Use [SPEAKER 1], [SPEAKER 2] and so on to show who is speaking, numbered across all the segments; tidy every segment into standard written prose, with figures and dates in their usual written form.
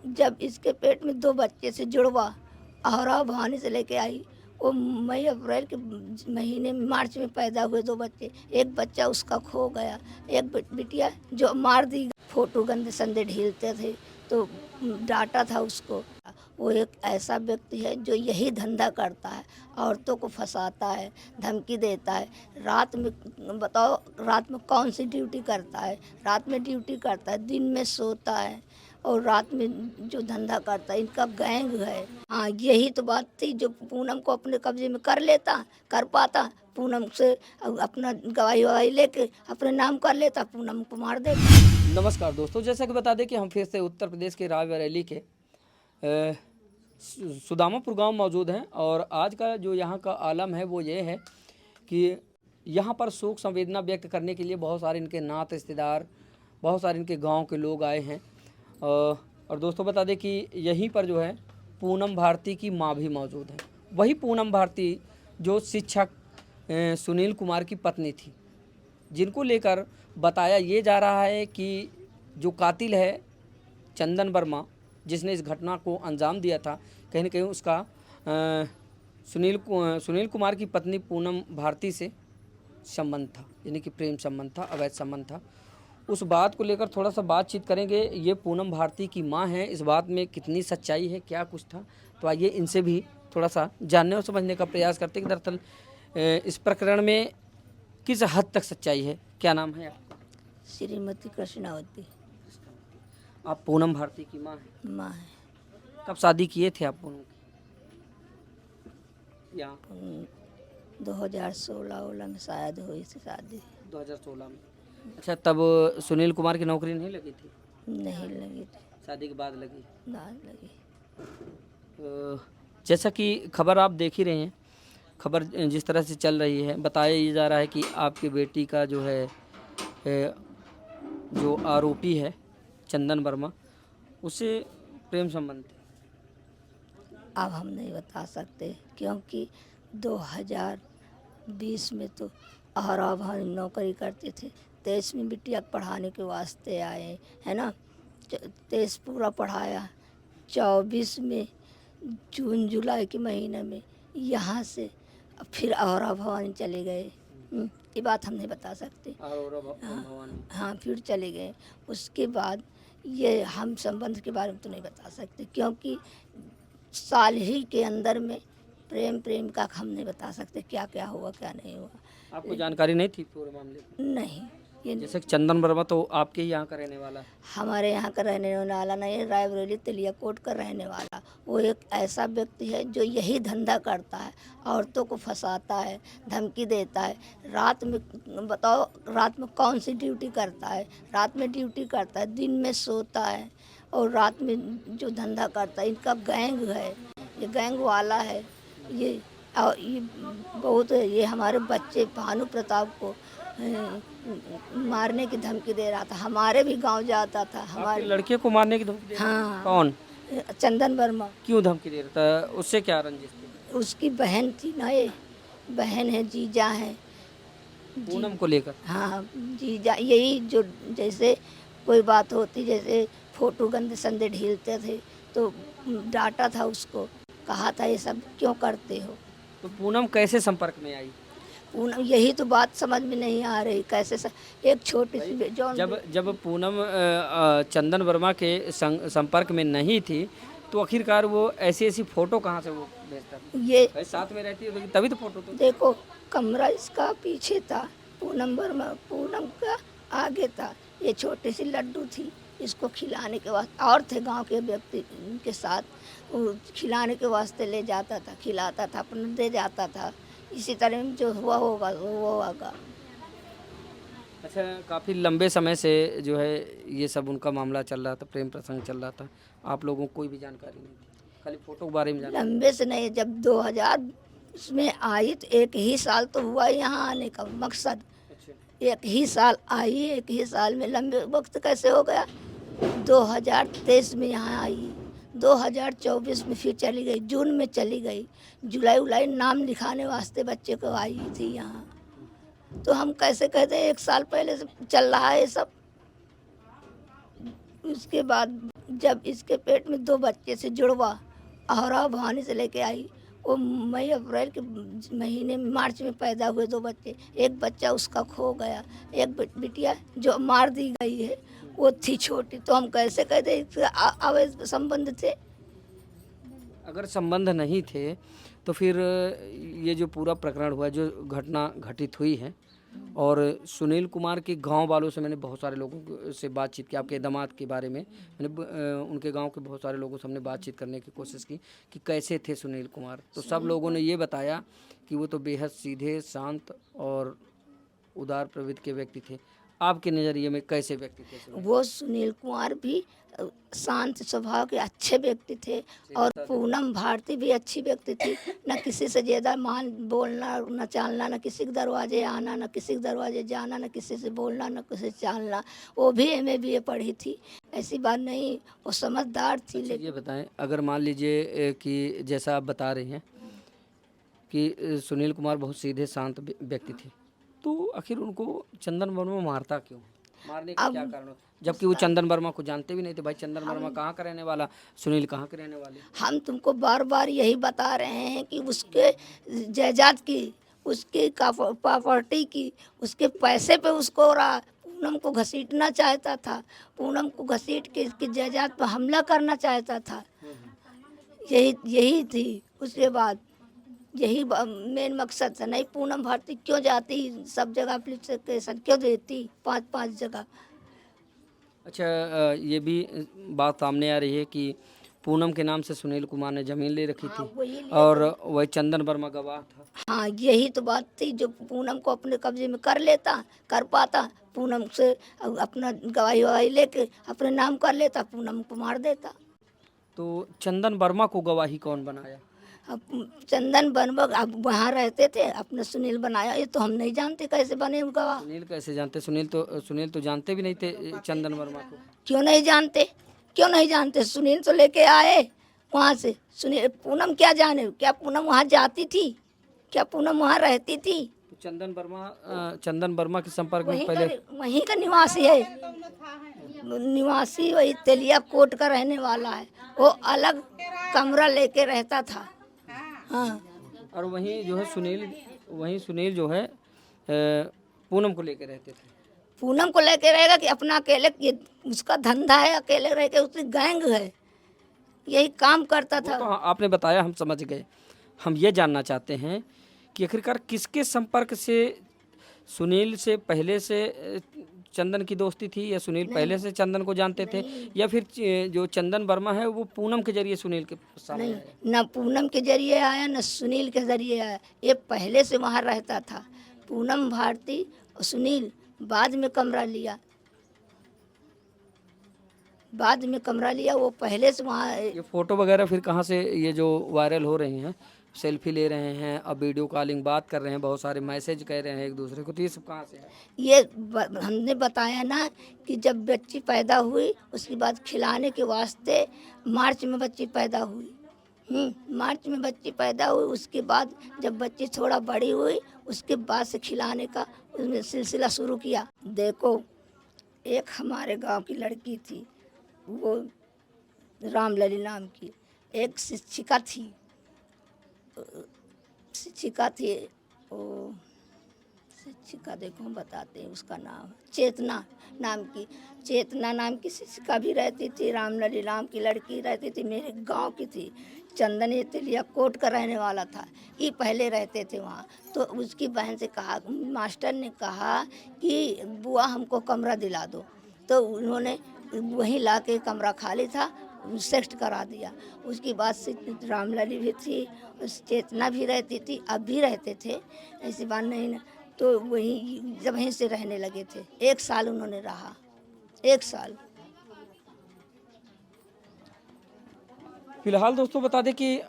[SPEAKER 1] जब इसके पेट में 2 बच्चे से जुड़वा अहरा भवानी से लेके आई। वो मई अप्रैल के महीने में मार्च में पैदा हुए 2 बच्चे। एक बच्चा उसका खो गया, एक बिटिया जो मार दी। फोटो गंदे संदे ढीलते थे तो डांटा था उसको। वो एक ऐसा व्यक्ति है जो यही धंधा करता है, औरतों को फंसाता है, धमकी देता है। रात में बताओ, रात में कौन सी ड्यूटी करता है? रात में ड्यूटी करता है, दिन में सोता है और रात में जो धंधा करता है। इनका गैंग है। हाँ, यही तो बात थी जो पूनम को अपने कब्जे में कर पाता। पूनम से अपना गवाही ववाही लेके अपने नाम कर लेता, पूनम को मार देता।
[SPEAKER 2] नमस्कार दोस्तों, जैसा कि बता दें कि हम फिर से उत्तर प्रदेश के रायबरेली के सुदामापुर गांव मौजूद हैं और आज का जो यहाँ का आलम है वो ये है कि यहाँ पर शोक संवेदना व्यक्त करने के लिए बहुत सारे इनके नात रिश्तेदार, बहुत सारे इनके गांव के लोग आए हैं। और दोस्तों बता दें कि यहीं पर जो है पूनम भारती की माँ भी मौजूद है। वही पूनम भारती जो शिक्षक सुनील कुमार की पत्नी थी, जिनको लेकर बताया ये जा रहा है कि जो कातिल है चंदन वर्मा, जिसने इस घटना को अंजाम दिया था, कहीं न कहीं उसका सुनील कुमार की पत्नी पूनम भारती से संबंध था, यानी कि प्रेम संबंध था, अवैध संबंध था। उस बात को लेकर थोड़ा सा बातचीत करेंगे। ये पूनम भारती की माँ है, इस बात में कितनी सच्चाई है, क्या कुछ था, तो आइए इनसे भी थोड़ा सा जानने और समझने का प्रयास करते हैं कि दरअसल इस प्रकरण में किस हद तक सच्चाई है। क्या नाम है आपका?
[SPEAKER 1] श्रीमती कृष्णावती।
[SPEAKER 2] आप पूनम भारती की माँ हैं।
[SPEAKER 1] माँ है।
[SPEAKER 2] कब शादी किए थे आप पूनम की? यहाँ
[SPEAKER 1] 2016 में शायद हुई थी शादी।
[SPEAKER 2] 2016 में। अच्छा, तब सुनील कुमार की नौकरी नहीं लगी थी?
[SPEAKER 1] नहीं लगी थी,
[SPEAKER 2] शादी के बाद लगी।
[SPEAKER 1] ना लगी।
[SPEAKER 2] जैसा कि खबर आप देख ही रहे हैं, खबर जिस तरह से चल रही है, बताया ये जा रहा है कि आपकी बेटी का जो है जो आरोपी है चंदन वर्मा, उससे प्रेम संबंध थे।
[SPEAKER 1] अब हम नहीं बता सकते क्योंकि 2020 में तो अहरा भवानी नौकरी करते थे। 23 में बिटिया को पढ़ाने के वास्ते आए, है ना। 23 पूरा पढ़ाया। 24 में जून जुलाई के महीने में यहाँ से फिर अहरा भवानी चले गए। ये बात हम नहीं बता सकते। हाँ, फिर चले गए। उसके बाद ये हम संबंध के बारे में तो नहीं बता सकते क्योंकि साल ही के अंदर में प्रेम का हम नहीं बता सकते क्या क्या हुआ क्या नहीं हुआ।
[SPEAKER 2] आपको जानकारी नहीं थी पूरे मामले की?
[SPEAKER 1] नहीं, ये
[SPEAKER 2] जैसे कि चंदन वर्मा तो आपके ही यहाँ का रहने वाला है।
[SPEAKER 1] हमारे यहाँ का रहने वाला नहीं, रायबरेली तेलियाकोट का रहने वाला। वो एक ऐसा व्यक्ति है जो यही धंधा करता है, औरतों को फंसाता है, धमकी देता है। रात में बताओ, रात में कौन सी ड्यूटी करता है? रात में ड्यूटी करता है, दिन में सोता है और रात में जो धंधा करता है। इनका गैंग है, ये गैंग वाला है ये। और ये बहुत, ये हमारे बच्चे भानु प्रताप को मारने की धमकी दे रहा था। हमारे भी गांव जाता था। हमारे
[SPEAKER 2] लड़के को मारने की धमकी दे रहा था?
[SPEAKER 1] हाँ।
[SPEAKER 2] कौन?
[SPEAKER 1] चंदन वर्मा।
[SPEAKER 2] क्यों धमकी दे रहा था? उससे क्या रंजिश थी?
[SPEAKER 1] उसकी बहन थी ना, ये बहन है, जीजा है
[SPEAKER 2] पूनम को लेकर।
[SPEAKER 1] हाँ, जीजा। यही जो जैसे कोई बात होती, जैसे फोटो गंदे संदे ढीलते थे तो डांटा था उसको, कहा था ये सब क्यों करते हो।
[SPEAKER 2] तो पूनम कैसे संपर्क में आई?
[SPEAKER 1] पूनम, यही तो बात समझ में नहीं आ रही कैसे एक छोटी सी जो
[SPEAKER 2] जब पूनम चंदन वर्मा के संपर्क में नहीं थी तो आखिरकार वो ऐसी फोटो कहाँ से वो भेजता?
[SPEAKER 1] ये
[SPEAKER 2] साथ में रहती है तभी तो फोटो तो।
[SPEAKER 1] देखो, कमरा इसका पीछे था, पूनम का आगे था। ये छोटी सी लड्डू थी, इसको खिलाने के वास्ते और थे गांव के व्यक्ति के साथ, वो खिलाने के वास्ते ले जाता था, खिलाता था, अपना दे जाता था। इसी तरह जो हुआ होगा वो होगा।
[SPEAKER 2] अच्छा, काफ़ी लंबे समय से जो है ये सब उनका मामला चल रहा था, प्रेम प्रसंग चल रहा था, आप लोगों को कोई भी जानकारी नहीं थी? खाली फोटो के बारे में जानकारी?
[SPEAKER 1] लंबे से नहीं, जब 2000 उसमें आई तो 1 ही साल तो हुआ यहाँ आने का मकसद।
[SPEAKER 2] अच्छा।
[SPEAKER 1] 1 ही साल आई, 1 ही साल में लंबे वक्त कैसे हो गया। 2023 में यहाँ आई, 2024 में फिर चली गई, जून में चली गई, जुलाई नाम लिखाने वास्ते बच्चे को आई थी यहाँ। तो हम कैसे कहते हैं 1 साल पहले से चल रहा है ये सब। उसके बाद जब इसके पेट में 2 बच्चे से जुड़वा अहरा भवानी से लेके आई। वो मई अप्रैल के महीने में मार्च में पैदा हुए 2 बच्चे। एक बच्चा उसका खो गया। एक बिटिया जो मार दी गई है वो थी छोटी। तो हम कैसे कहते इसके अवैध संबंध थे।
[SPEAKER 2] अगर संबंध नहीं थे तो फिर ये जो पूरा प्रकरण हुआ, जो घटना घटित हुई है, और सुनील कुमार के गांव वालों से मैंने बहुत सारे लोगों से बातचीत की, आपके दामाद के बारे में मैंने उनके गांव के बहुत सारे लोगों से हमने बातचीत करने की कोशिश की कि कैसे थे सुनील कुमार। तो सब लोगों ने ये बताया कि वो तो बेहद सीधे, शांत और उदार प्रवृत्ति के व्यक्ति थे। आपके नज़रिए में कैसे व्यक्ति थे सुनील?
[SPEAKER 1] वो सुनील कुमार भी शांत स्वभाव के अच्छे व्यक्ति थे और पूनम भारती भी अच्छी व्यक्ति थी। न किसी से ज़्यादा मान बोलना, न चालना, न किसी के दरवाजे आना, न किसी के दरवाजे जाना, न किसी से बोलना, न किसी से चालना। वो भी MA BA पढ़ी थी, ऐसी बात नहीं, वो समझदार थी।
[SPEAKER 2] अच्छा, ये बताएं, अगर मान लीजिए कि जैसा आप बता रहे हैं कि सुनील कुमार बहुत सीधे शांत व्यक्ति थे, तो आखिर उनको चंदन वर्मा मारता क्यों? मारने का क्या कारण? जबकि वो चंदन वर्मा को जानते भी नहीं थे। भाई चंदन वर्मा कहाँ का रहने वाला, सुनील कहाँ के रहने वाले?
[SPEAKER 1] हम तुमको बार बार यही बता रहे हैं कि उसके जायदाद की, उसकी प्रॉपर्टी की, उसके पैसे पे उसको पूनम को घसीटना चाहता था। पूनम को घसीट के इसकी जायदाद पर हमला करना चाहता था। यही थी। उसके बाद यही मेन मकसद था। नहीं, पूनम भारती क्यों जाती सब जगह एप्लीकेशन क्यों देती 5-5 जगह।
[SPEAKER 2] अच्छा, ये भी बात सामने आ रही है कि पूनम के नाम से सुनील कुमार ने ज़मीन ले रखी थी और वही चंदन वर्मा गवाह था।
[SPEAKER 1] हाँ, यही तो बात थी। जो पूनम को अपने कब्जे में कर पाता, पूनम से अपना गवाही ववाही लेके अपने नाम कर लेता, पूनम को मार देता।
[SPEAKER 2] तो चंदन वर्मा को गवाही कौन बनाया?
[SPEAKER 1] अब चंदन वर्मा अब वहाँ रहते थे, अपने सुनील बनाया। ये तो हम नहीं जानते कैसे बने गवाह।
[SPEAKER 2] सुनील कैसे जानते? सुनील तो जानते भी नहीं थे चंदन वर्मा को।
[SPEAKER 1] क्यों नहीं जानते? क्यों नहीं जानते? सुनील तो लेके आए वहाँ से। सुनील, पूनम क्या जाने? क्या पूनम वहाँ जाती थी? क्या पूनम वहाँ रहती थी?
[SPEAKER 2] तो चंदन वर्मा के संपर्क में पहले
[SPEAKER 1] वहीं का निवासी है। निवासी वही तेलिया कोट का रहने वाला है। वो अलग कमरा लेके रहता था। हाँ,
[SPEAKER 2] और वहीं सुनील जो है पूनम को लेके रहते थे।
[SPEAKER 1] पूनम को लेके रहेगा कि अपना अकेले, ये उसका धंधा है, अकेले रह के उसकी गैंग है, यही काम करता था।
[SPEAKER 2] तो आपने बताया, हम समझ गए। हम ये जानना चाहते हैं कि आखिरकार किसके संपर्क से सुनील से पहले से चंदन की दोस्ती थी, या सुनील पहले से चंदन को जानते थे, या फिर जो चंदन वर्मा है वो पूनम के जरिए सुनील के सामने आया?
[SPEAKER 1] न पूनम के जरिए आया, न सुनील के जरिए आया। ये पहले से वहाँ रहता था। पूनम भारती और सुनील बाद में कमरा लिया। वो पहले से वहाँ।
[SPEAKER 2] ये फोटो वगैरह फिर कहाँ से ये जो वायरल हो रही हैं, सेल्फी ले रहे हैं, अब वीडियो कॉलिंग बात कर रहे हैं, बहुत सारे मैसेज कह रहे हैं एक दूसरे को, तो ये सब कहाँ से है?
[SPEAKER 1] ये हमने बताया ना कि जब बच्ची पैदा हुई उसके बाद खिलाने के वास्ते मार्च में बच्ची पैदा हुई। मार्च में बच्ची पैदा हुई। उसके बाद जब बच्ची थोड़ा बड़ी हुई उसके बाद से खिलाने का उसमें सिलसिला शुरू किया। देखो, एक हमारे गांव की लड़की थी, वो रामलली नाम की, एक शिक्षिका थी। वो शिक्षिका, देखो हम बताते हैं, उसका नाम चेतना नाम की शिक्षिका भी रहती थी। रामलली नाम की लड़की रहती थी, मेरे गांव की थी। चंदन ये तेलिया कोट का रहने वाला था। ये पहले रहते थे वहाँ। तो उसकी बहन से कहा, मास्टर ने कहा कि बुआ हमको कमरा दिला दो। तो उन्होंने वहीं ला के, कमरा खाली था, शिफ्ट करा दिया। उसके बाद से रामलली भी थी, चेतना भी रहती थी, अब भी रहते थे, ऐसी बात नहीं ना। तो वहीं से रहने लगे थे। 1 साल उन्होंने रहा, 1 साल।
[SPEAKER 2] फिलहाल दोस्तों बता दें कि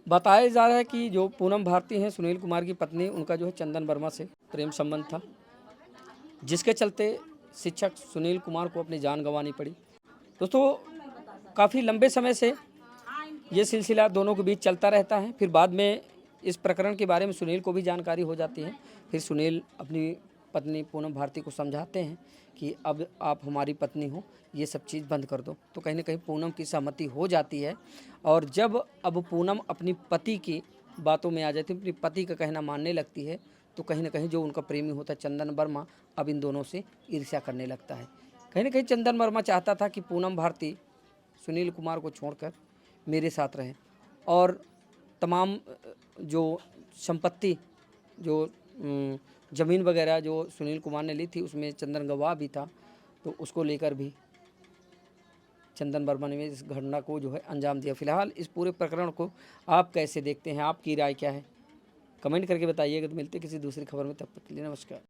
[SPEAKER 2] बताया जा रहा है कि जो पूनम भारती हैं, सुनील कुमार की पत्नी, उनका जो है चंदन वर्मा से प्रेम संबंध था, जिसके चलते शिक्षक सुनील कुमार को अपनी जान गंवानी पड़ी। दोस्तों, काफ़ी लंबे समय से ये सिलसिला दोनों के बीच चलता रहता है। फिर बाद में इस प्रकरण के बारे में सुनील को भी जानकारी हो जाती है। फिर सुनील अपनी पत्नी पूनम भारती को समझाते हैं कि अब आप हमारी पत्नी हो, ये सब चीज़ बंद कर दो, तो कहीं ना कहीं पूनम की सहमति हो जाती है। और जब अब पूनम अपनी पति की बातों में आ जाती है, अपनी पति का कहना मानने लगती है, तो कहीं ना कहीं जो उनका प्रेमी होता है चंदन वर्मा अब इन दोनों से ईर्ष्या करने लगता है। कहीं ना कहीं चंदन वर्मा चाहता था कि पूनम भारती सुनील कुमार को छोड़कर मेरे साथ रहे, और तमाम जो संपत्ति, जो ज़मीन वगैरह जो सुनील कुमार ने ली थी उसमें चंदन गवाह भी था, तो उसको लेकर भी चंदन वर्मा ने इस घटना को जो है अंजाम दिया। फिलहाल इस पूरे प्रकरण को आप कैसे देखते हैं, आपकी राय क्या है, कमेंट करके बताइएगा। तो मिलते किसी दूसरी खबर में, तब तक के लिए नमस्कार।